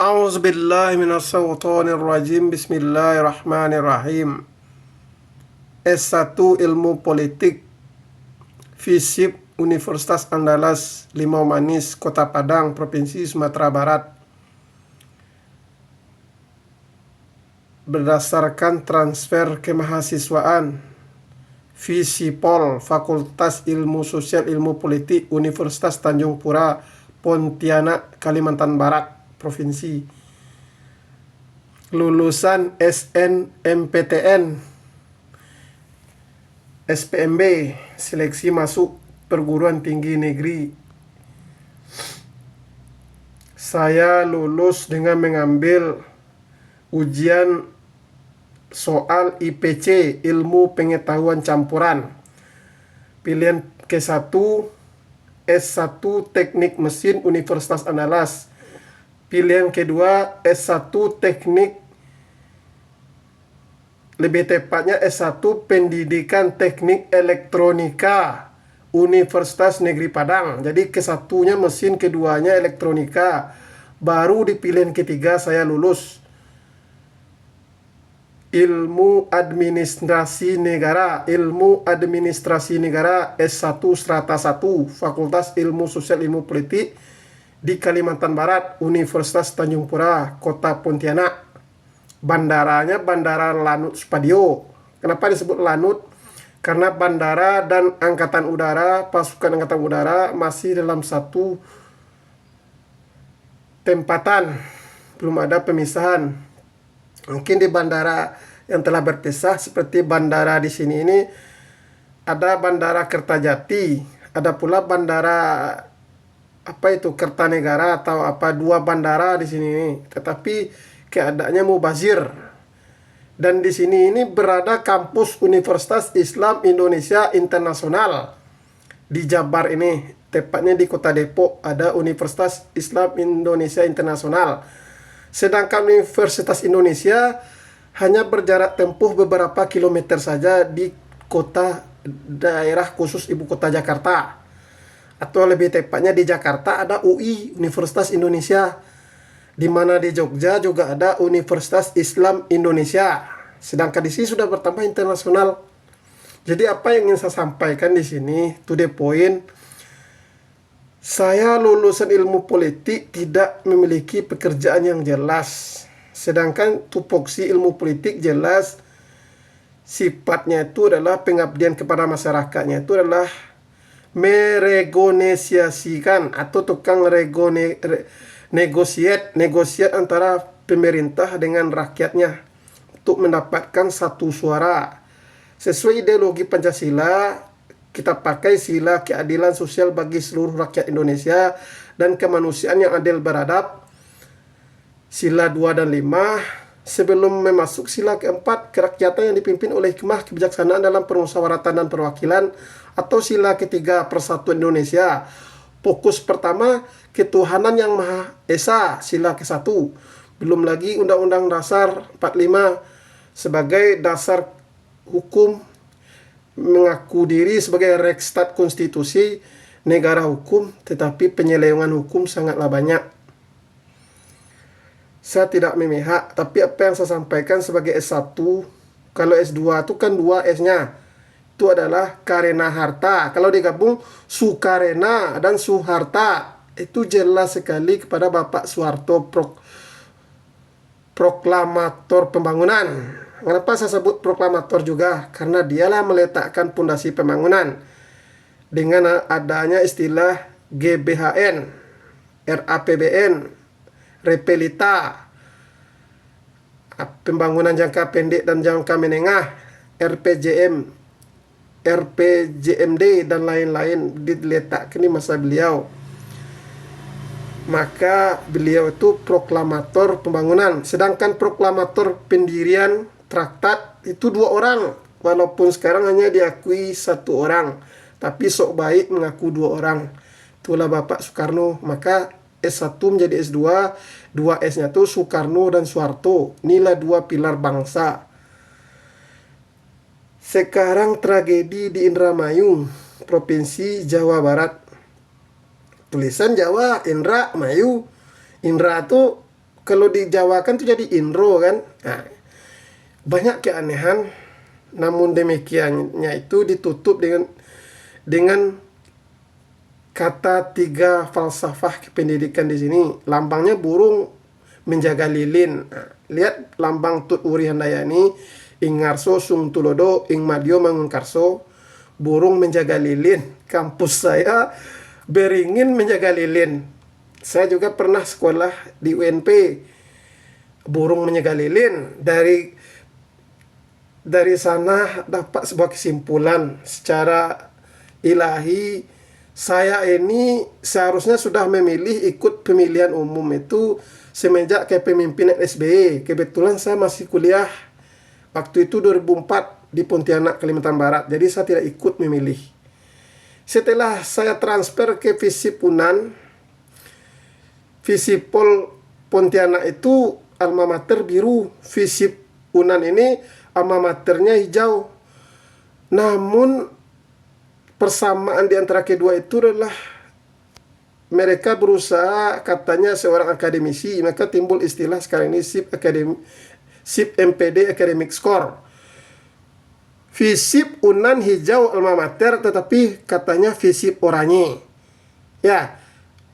A'udzubillahi minasyaitonirrajim. Bismillahirrahmanirrahim. S1 Ilmu Politik, FISIP, Universitas Andalas, Limau Manis, Kota Padang, Provinsi Sumatera Barat. Berdasarkan transfer kemahasiswaan, FISIPOL, Fakultas Ilmu Sosial Ilmu Politik, Universitas Tanjung Pura, Pontianak, Kalimantan Barat, Provinsi. Lulusan SNMPTN, SPMB, seleksi masuk perguruan tinggi negeri. Saya lulus dengan mengambil ujian soal IPC, Ilmu Pengetahuan Campuran. Pilihan ke-1, S1 Teknik Mesin, Universitas Andalas. Pilihan kedua, S1 Teknik, lebih tepatnya S1 Pendidikan Teknik Elektronika, Universitas Negeri Padang. Jadi ke-1-nya mesin, keduanya elektronika. Baru di pilihan ketiga saya lulus Ilmu Administrasi Negara, S1 Strata 1, Fakultas Ilmu Sosial Ilmu Politik di Kalimantan Barat, Universitas Tanjung Pura, Kota Pontianak. Bandaranya Bandara Lanut Supadio. Kenapa disebut Lanut? Karena bandara dan angkatan udara, pasukan angkatan udara masih dalam satu tempatan, belum ada pemisahan. Mungkin di bandara yang telah berpisah seperti bandara di sini ini ada Bandara Kertajati, ada pula bandara Kertanegara atau dua bandara di sini ini. Tetapi keadaannya mubazir. Dan di sini ini berada kampus Universitas Islam Indonesia Internasional di Jabar ini. Tepatnya di Kota Depok ada Universitas Islam Indonesia Internasional. Sedangkan Universitas Indonesia hanya berjarak tempuh beberapa kilometer saja di kota daerah khusus ibu kota Jakarta. Atau lebih tepatnya di Jakarta ada UI, Universitas Indonesia. Di mana di Jogja juga ada Universitas Islam Indonesia. Sedangkan di sini sudah bertambah internasional. Jadi apa yang ingin saya sampaikan di sini, to the point, saya lulusan ilmu politik tidak memiliki pekerjaan yang jelas. Sedangkan tupoksi ilmu politik jelas sifatnya itu adalah pengabdian kepada masyarakatnya, itu adalah merenegosiasikan atau tukang negosiat antara pemerintah dengan rakyatnya untuk mendapatkan satu suara. Sesuai ideologi Pancasila, kita pakai sila keadilan sosial bagi seluruh rakyat Indonesia dan kemanusiaan yang adil beradab. Sila 2 dan 5. Sebelum memasuki sila keempat, kerakyatan yang dipimpin oleh hikmah kebijaksanaan dalam permusyawaratan dan perwakilan, atau sila ketiga, persatuan Indonesia. Fokus pertama, ketuhanan yang Maha Esa, sila ke-1. Belum lagi Undang-Undang Dasar 45 sebagai dasar hukum, mengaku diri sebagai Reksstat konstitusi negara hukum, tetapi penyelewengan hukum sangatlah banyak. Saya tidak memihak, tapi apa yang saya sampaikan sebagai S1, kalau S2 itu kan 2 S-nya. Itu adalah karena harta. Kalau digabung Sukarena dan Suharta, itu jelas sekali kepada Bapak Soeharto, proklamator pembangunan. Kenapa saya sebut proklamator juga? Karena dialah meletakkan pondasi pembangunan dengan adanya istilah GBHN, RAPBN, Repelita, pembangunan jangka pendek dan jangka menengah, RPJMD dan lain-lain diletakkan di masa beliau. Maka beliau itu proklamator pembangunan. Sedangkan proklamator pendirian traktat itu 2 orang. Walaupun sekarang hanya diakui 1 orang, tapi sok baik mengaku 2 orang. Itulah Bapak Soekarno. Maka S1 menjadi S2, 2 S-nya itu Soekarno dan Soeharto. Inilah 2 pilar bangsa. Sekarang tragedi di Indramayu, Provinsi Jawa Barat. Tulisan Jawa, Indra, Mayu. Indra itu kalau dijawakan tuh jadi Indro kan. Nah, banyak keanehan, namun demikiannya itu ditutup dengan kata tiga falsafah kependidikan di sini. Lambangnya burung menjaga lilin. Nah, lihat lambang Tut Wuri Handayani, ing ngarso sung tulodo, ing madyo mangunkarso, burung menjaga lilin. Kampus saya beringin menjaga lilin. Saya juga pernah sekolah di UNP, burung menjaga lilin. Dari sana dapat sebuah kesimpulan secara ilahi, saya ini seharusnya sudah memilih ikut pemilihan umum itu semenjak kepemimpinan SBY. Kebetulan saya masih kuliah waktu itu 2004 di Pontianak, Kalimantan Barat. Jadi saya tidak ikut memilih. Setelah saya transfer ke Visip Unan, Visipol Pontianak itu alma mater biru, Visip Unan ini alma maternya hijau. Namun persamaan di antara kedua itu adalah mereka berusaha, katanya seorang akademisi, maka timbul istilah sekarang ini SIP MPD Academic Score. Visip Unan hijau alma mater, tetapi katanya Visip oranye. Ya,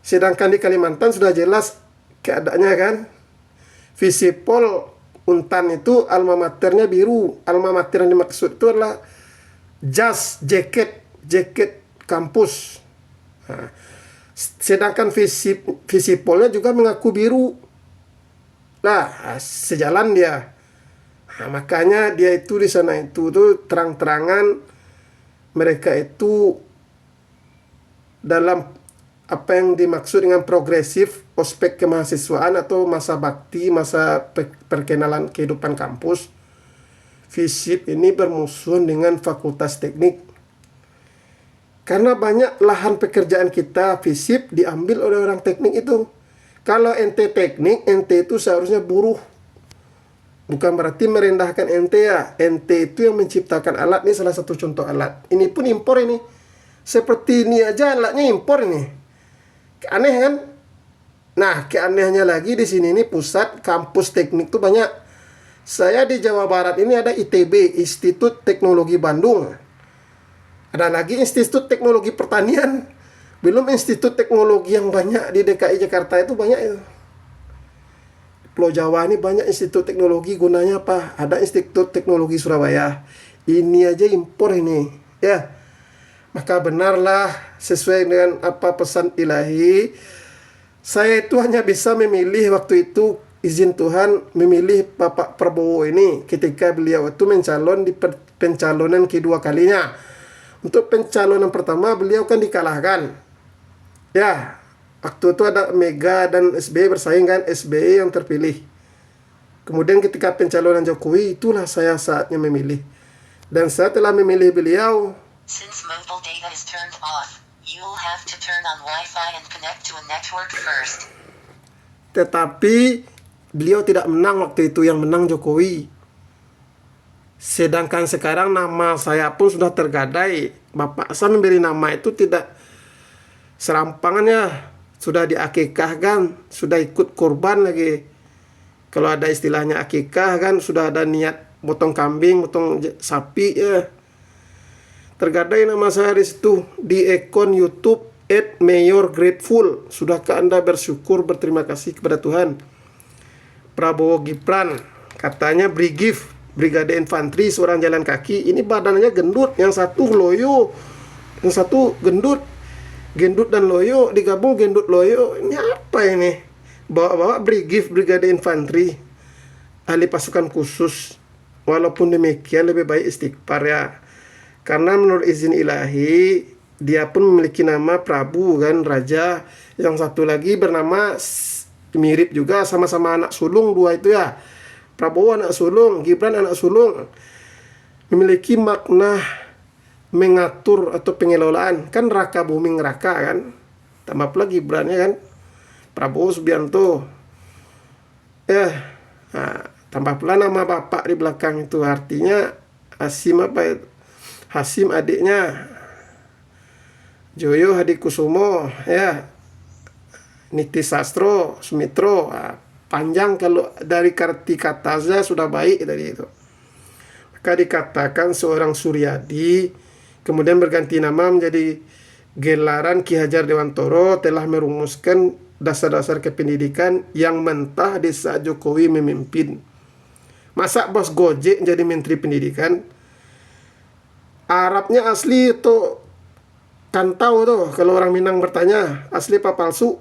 sedangkan di Kalimantan sudah jelas keadaannya kan. Visipol Untan itu alma maternya biru. Alma mater yang dimaksud itu adalah jas, jaket kampus. Nah, sedangkan Visipolnya juga mengaku biru. Nah, sejalan dia. Nah, makanya dia itu di sana itu tuh terang-terangan mereka itu dalam apa yang dimaksud dengan progresif ospek kemahasiswaan atau masa bakti, masa perkenalan kehidupan kampus. Visip ini bermusuhan dengan fakultas teknik. Karena banyak lahan pekerjaan kita Visip diambil oleh orang teknik itu. Kalau ente teknik, ente itu seharusnya buruh. Bukan berarti merendahkan ente ya. Ente itu yang menciptakan alat. Ini salah satu contoh alat. Ini pun impor ini. Seperti ini aja alatnya impor ini. Aneh kan? Nah, keanehannya lagi di sini ini pusat kampus teknik tuh banyak. Saya di Jawa Barat ini ada ITB, Institut Teknologi Bandung. Ada lagi Institut Teknologi Pertanian. Belum Institut Teknologi yang banyak di DKI Jakarta itu banyak itu. Pulau Jawa ini banyak institut teknologi, gunanya apa? Ada Institut Teknologi Surabaya. Ini aja impor ini. Ya. Maka benarlah sesuai dengan apa pesan ilahi. Saya itu hanya bisa memilih waktu itu, izin Tuhan, memilih Bapak Prabowo ini ketika beliau itu mencalon di pencalonan kedua kalinya. Untuk pencalonan pertama beliau kan dikalahkan. Ya, waktu itu ada Mega dan SBY bersaing kan, SBY yang terpilih. Kemudian ketika pencalonan Jokowi, itulah saya saatnya memilih. Dan saya telah memilih beliau. Since mobile data is turned off, you'll have to turn on Wi-Fi and connect to a network first. Tetapi beliau tidak menang waktu itu, yang menang Jokowi. Sedangkan sekarang nama saya pun sudah tergadai. Bapak saya memberi nama itu tidak serampangannya. Sudah diakikahkan, sudah ikut kurban lagi. Kalau ada istilahnya akikah kan, sudah ada niat potong kambing, potong sapi ya. Tergadai nama saya di situ di akun YouTube @mayorgrateful. Sudahkah Anda bersyukur, berterima kasih kepada Tuhan? Prabowo Gibran katanya Brigade Infanteri, seorang jalan kaki. Ini badannya gendut, yang satu loyo, yang satu gendut. Gendut dan loyo digabung, gendut loyo. Ini apa ini? Bawa-bawa Brigade Infanteri, ahli pasukan khusus. Walaupun demikian lebih baik istighfar ya. Karena menurut izin ilahi, dia pun memiliki nama Prabu kan, raja. Yang satu lagi bernama mirip juga, sama-sama anak sulung dua itu ya. Prabowo anak sulung, Gibran anak sulung. Memiliki makna mengatur atau pengelolaan. Kan Raka Buming Raka kan. Tambah pula Gibran ya kan. Prabowo Subianto. Tambah pula nama bapak di belakang itu. Artinya Hasim apa itu? Hasim adiknya Joyo Hadikusumo ya, Niti Sastro Sumitro. panjang kalau dari arti kata saja sudah baik tadi itu. Maka dikatakan seorang Suryadi kemudian berganti nama menjadi gelaran Ki Hajar Dewantoro telah merumuskan dasar-dasar kependidikan yang mentah di saat Jokowi memimpin. Masa bos Gojek jadi Menteri Pendidikan? Arabnya asli itu kantau tuh, kalau orang Minang bertanya, asli apa palsu?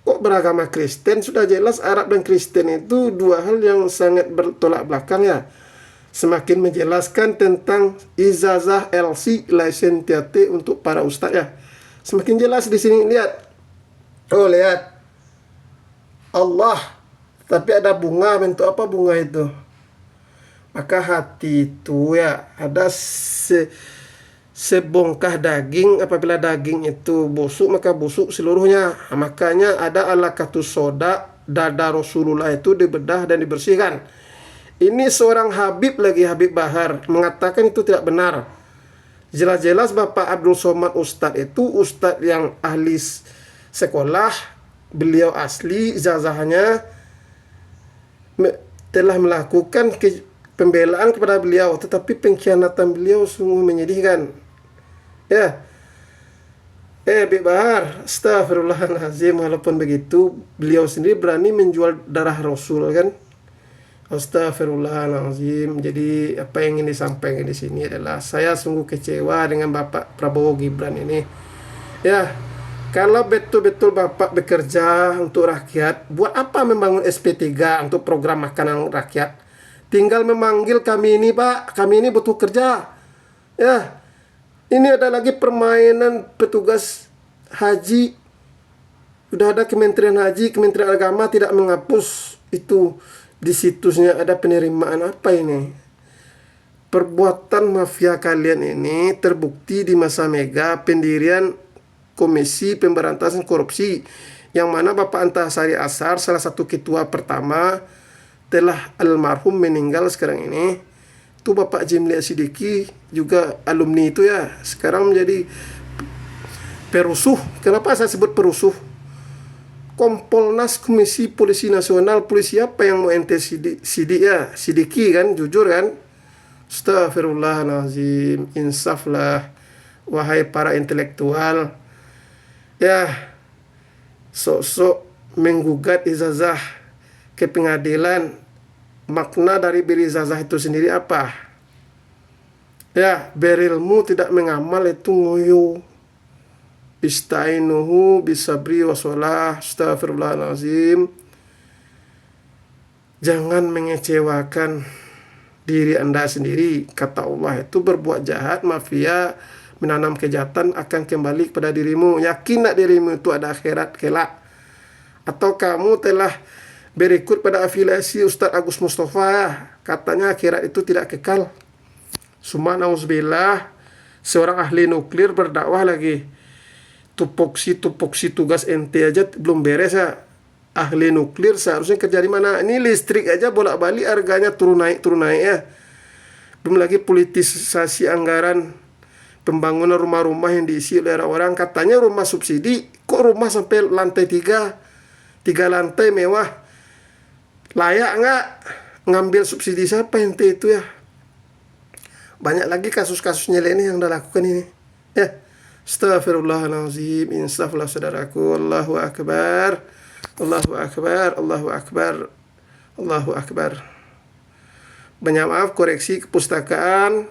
Kok beragama Kristen? Sudah jelas Arab dan Kristen itu dua hal yang sangat bertolak belakang ya. Semakin menjelaskan tentang ijazah LC, lisensiate untuk para ustaz ya. Semakin jelas di sini, lihat. Oh, lihat. Allah. Tapi ada bunga, bentuk apa bunga itu? Maka hati itu ya ada sebongkah daging. Apabila daging itu busuk, maka busuk seluruhnya. Makanya ada alakatus soda, dada Rasulullah itu dibedah dan dibersihkan. Ini seorang Habib lagi, Habib Bahar, mengatakan itu tidak benar. Jelas-jelas Bapak Abdul Somad Ustadz itu Ustadz yang ahli sekolah. Beliau asli ijazahnya telah melakukan pembelaan kepada beliau, tetapi pengkhianatan beliau sungguh menyedihkan. Ya, Habib Bahar, astagfirullahaladzim, walaupun begitu beliau sendiri berani menjual darah Rasul kan. Astagfirullahaladzim. Jadi apa yang ingin disampaikan di sini adalah saya sungguh kecewa dengan Bapak Prabowo Gibran ini. Ya, kalau betul-betul Bapak bekerja untuk rakyat, buat apa membangun SP3 untuk program makanan rakyat? Tinggal memanggil kami ini, Pak. Kami ini butuh kerja. Ya, ini ada lagi permainan petugas haji. Sudah ada Kementerian Haji, Kementerian Agama tidak menghapus itu. Di situsnya ada penerimaan apa ini? Perbuatan mafia kalian ini terbukti di masa Mega pendirian Komisi Pemberantasan Korupsi, yang mana Bapak Antasari Ashar, salah satu ketua pertama, telah almarhum meninggal sekarang ini. Itu Bapak Jimli Sidiki juga alumni itu ya, sekarang menjadi perusuh. Kenapa saya sebut perusuh? Kompolnas Komisi Polisi Nasional, polisi apa yang mau ente sidik ya? Sidiki kan, jujur kan? Astagfirullahaladzim, insaflah wahai para intelektual. Ya, sok-sok menggugat ijazah ke pengadilan. Makna dari berijazah itu sendiri apa? Ya, berilmu tidak mengamal itu ngoyo. Istainuhu bisabri wassalah. Astagfirullahaladzim. Jangan mengecewakan diri Anda sendiri. Kata Allah itu berbuat jahat, mafia, menanam kejahatan akan kembali kepada dirimu. Yakin tak dirimu itu ada akhirat kelak? Atau kamu telah berikut pada afiliasi Ustadz Agus Mustafa, katanya akhirat itu tidak kekal. Subhanallah, seorang ahli nuklir berdakwah lagi. Tupoksi tugas ente aja belum beres ya. Ahli nuklir seharusnya kerja di mana? Ini listrik aja bolak-balik harganya turun naik ya. Belum lagi politisasi anggaran pembangunan rumah-rumah yang diisi oleh orang-orang. Katanya rumah subsidi, kok rumah sampai lantai 3 lantai mewah? Layak nggak ngambil subsidi siapa ente itu ya? Banyak lagi kasus-kasus nyeleneh yang udah lakukan ini ya. Astaghfirullahaladzim. Insaflah saudaraku. Allahu Akbar, Allahu Akbar, Allahu Akbar, Allahu Akbar. Banyak maaf, koreksi kepustakaan,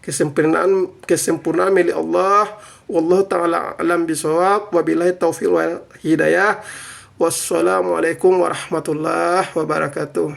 kesempurnaan milik Allah. Wallahu ta'ala alam bisawab. Wabillahi taufiq wal hidayah. Wassalamualaikum warahmatullahi wabarakatuh.